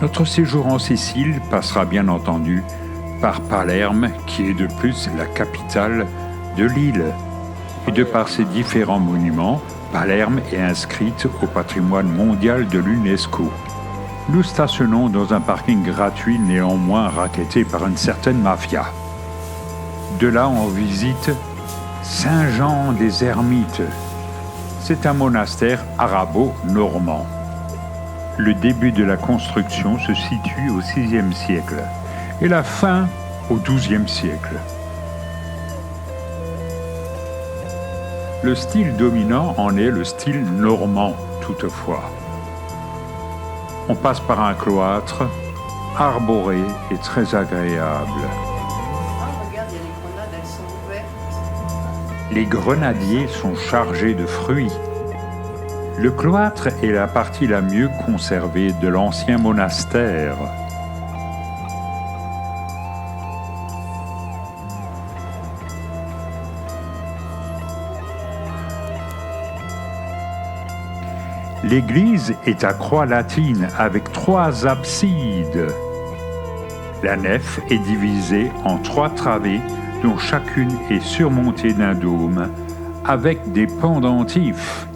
Notre séjour en Sicile passera bien entendu par Palerme, qui est de plus la capitale de l'île. Et de par ses différents monuments, Palerme est inscrite au patrimoine mondial de l'UNESCO. Nous stationnons dans un parking gratuit néanmoins racketté par une certaine mafia. De là, on visite Saint-Jean des Ermites. C'est un monastère arabo-normand. Le début de la construction se situe au VIe siècle et la fin au XIIe siècle. Le style dominant en est le style normand, toutefois. On passe par un cloître arboré et très agréable. Regarde, il y a les grenades, elles sont ouvertes. Les grenadiers sont chargés de fruits. Le cloître est la partie la mieux conservée de l'ancien monastère. L'église est à croix latine avec 3 absides. La nef est divisée en 3 travées dont chacune est surmontée d'un dôme avec des pendentifs.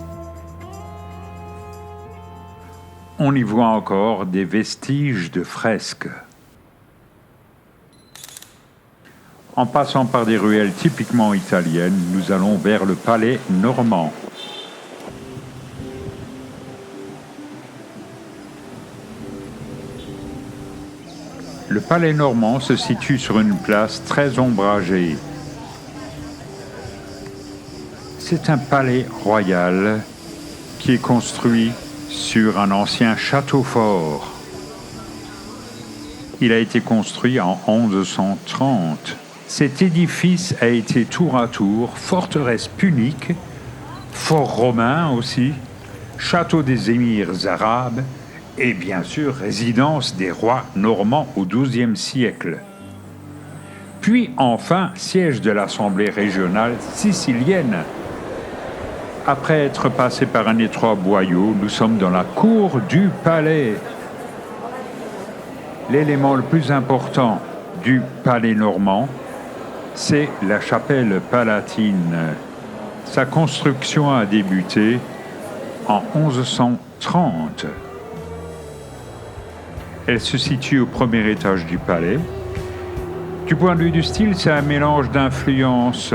On y voit encore des vestiges de fresques. En passant par des ruelles typiquement italiennes, nous allons vers le palais normand. Le palais normand se situe sur une place très ombragée. C'est un palais royal qui est construit sur un ancien château fort. Il a été construit en 1130. Cet édifice a été tour à tour forteresse punique, fort romain aussi, château des émirs arabes et bien sûr résidence des rois normands au XIIe siècle. Puis enfin siège de l'Assemblée régionale sicilienne. Après être passé par un étroit boyau, nous sommes dans la cour du palais. L'élément le plus important du palais normand, c'est la chapelle palatine. Sa construction a débuté en 1130. Elle se situe au premier étage du palais. Du point de vue du style, c'est un mélange d'influences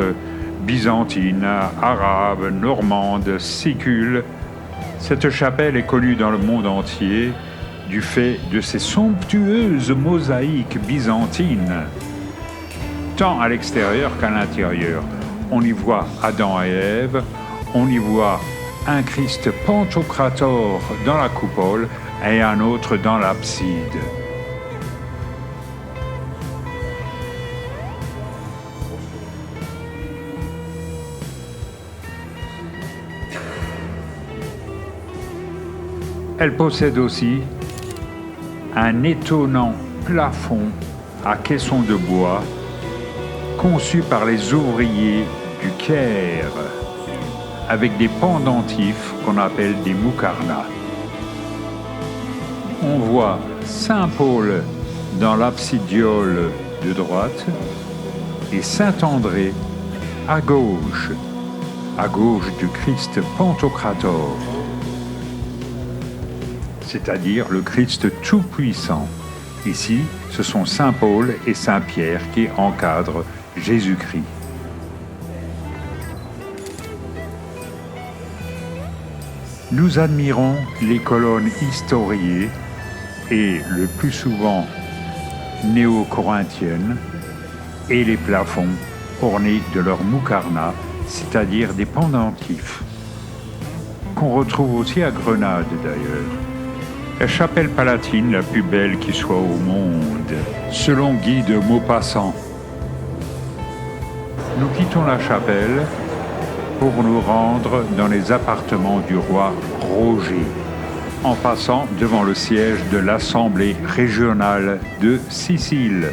byzantines, arabes, normandes, sicules. Cette chapelle est connue dans le monde entier du fait de ses somptueuses mosaïques byzantines. Tant à l'extérieur qu'à l'intérieur. On y voit Adam et Ève, on y voit un Christ Pantocrator dans la coupole et un autre dans l'abside. Elle possède aussi un étonnant plafond à caissons de bois conçu par les ouvriers du Caire avec des pendentifs qu'on appelle des moukarnas. On voit Saint Paul dans l'absidiole de droite et Saint André à gauche du Christ Pantocrator, c'est-à-dire le Christ Tout-Puissant. Ici, ce sont Saint Paul et Saint Pierre qui encadrent Jésus-Christ. Nous admirons les colonnes historiées et le plus souvent néo-corinthiennes et les plafonds ornés de leurs moukarnas, c'est-à-dire des pendentifs, qu'on retrouve aussi à Grenade d'ailleurs. La chapelle palatine la plus belle qui soit au monde, selon Guy de Maupassant. Nous quittons la chapelle pour nous rendre dans les appartements du roi Roger, en passant devant le siège de l'Assemblée régionale de Sicile.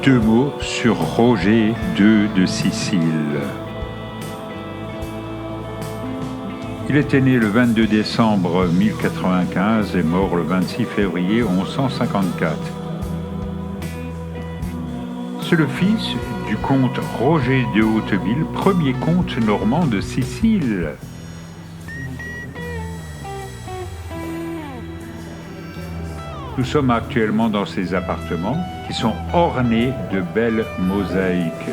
Deux mots sur Roger II de Sicile. Il était né le 22 décembre 1095 et mort le 26 février 1154. C'est le fils du comte Roger de Hauteville, premier comte normand de Sicile. Nous sommes actuellement dans ses appartements qui sont ornés de belles mosaïques.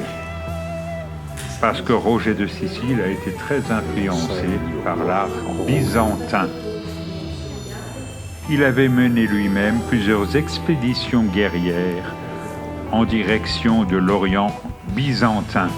Parce que Roger de Sicile a été très influencé par l'art byzantin. Il avait mené lui-même plusieurs expéditions guerrières en direction de l'Orient byzantin.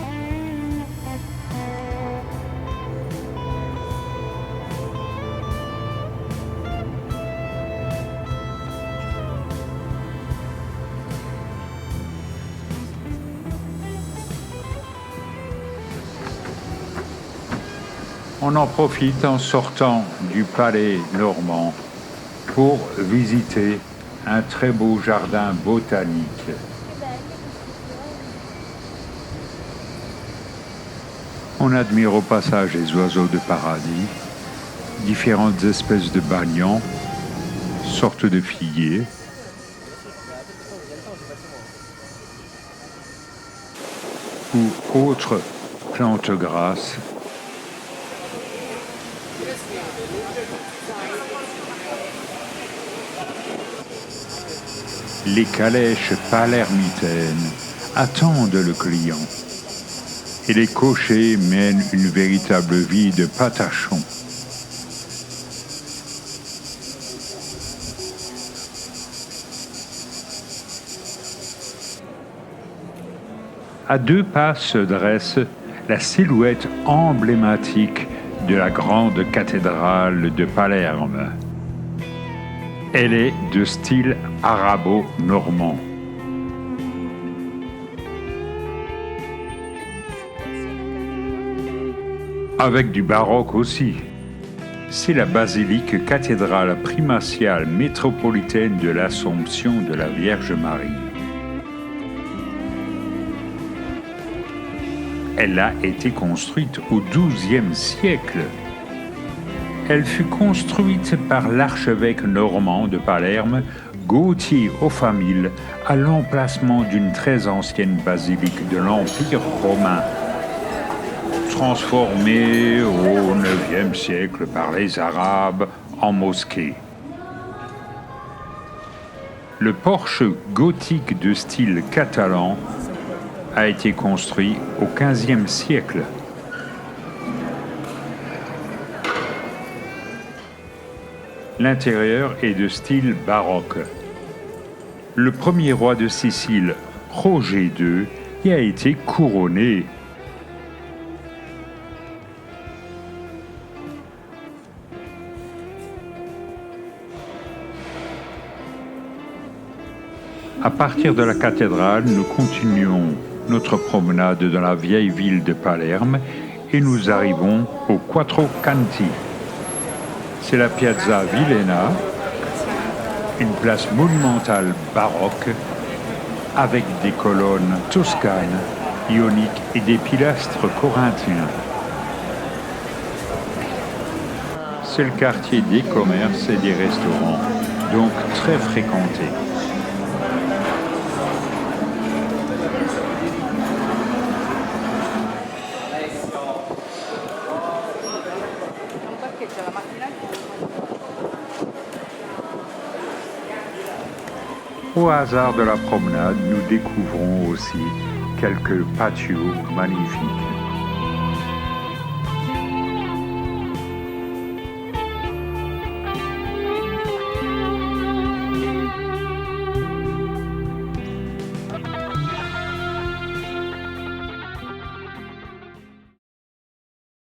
On en profite en sortant du palais normand pour visiter un très beau jardin botanique. On admire au passage les oiseaux de paradis, différentes espèces de banians, sortes de figuiers, ou autres plantes grasses. Les calèches palermitaines attendent le client et les cochers mènent une véritable vie de patachon. À deux pas se dresse la silhouette emblématique de la grande cathédrale de Palerme. Elle est de style arabo-normand. Avec du baroque aussi. C'est la basilique cathédrale primatiale métropolitaine de l'Assomption de la Vierge Marie. Elle a été construite au XIIe siècle. Elle fut construite par l'archevêque normand de Palerme, Gauthier Aufamil, à l'emplacement d'une très ancienne basilique de l'Empire romain, transformée au IXe siècle par les Arabes en mosquée. Le porche gothique de style catalan a été construit au XVe siècle. L'intérieur est de style baroque. Le premier roi de Sicile, Roger II, y a été couronné. À partir de la cathédrale, nous continuons notre promenade dans la vieille ville de Palerme et nous arrivons au Quattro Canti. C'est la Piazza Vilena, une place monumentale baroque avec des colonnes toscanes, ioniques et des pilastres corinthiens. C'est le quartier des commerces et des restaurants, donc très fréquenté. Au hasard de la promenade, nous découvrons aussi quelques patios magnifiques.